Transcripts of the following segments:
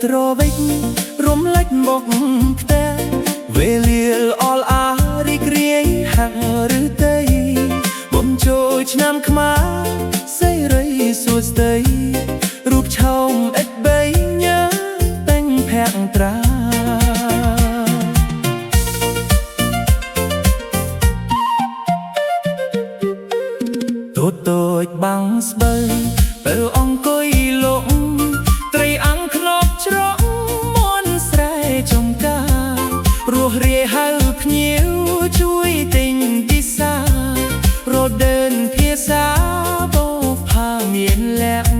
ត្រវិចរំលេចបុកផ្ទះវេលាល្អអារីករាយហាក់ឬតីបំចូលឆ្នាំខ្មែរសេរីសួស្តីរូបឆោមអិចបីញ៉ាតែងភ័ក្រត្រាតូចតូចបាំងស្បូវពេលអង្គុយលក់ត្រីអាំងខ្នប់ច្រកមន់ស្រែចំការរស់រាយហៅភ្ញៀវជួយទិញពិសារត់ដើនភាសាបោផាមានលាក់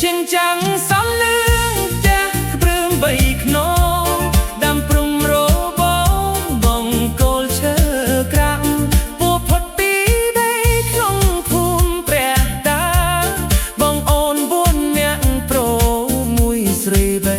ជាងចាំងសំលឿងចាស់ព្រមបីខ្នងដាំព្រំរបងកូលឈើក្រាក់ពោផុតពីដីក្នុងភូមិព្រះតាបងអូនបួនអ្នកប្រមួយស្រីបី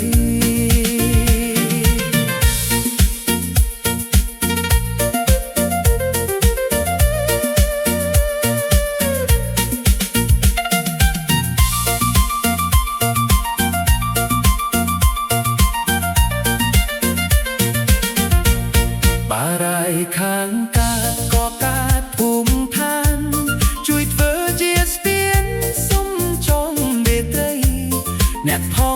បារាយខាងកាតក៏កាតភូមិឋានជួយធ្វើជាស្ពានសុំចងមេត្រីអ្នកផង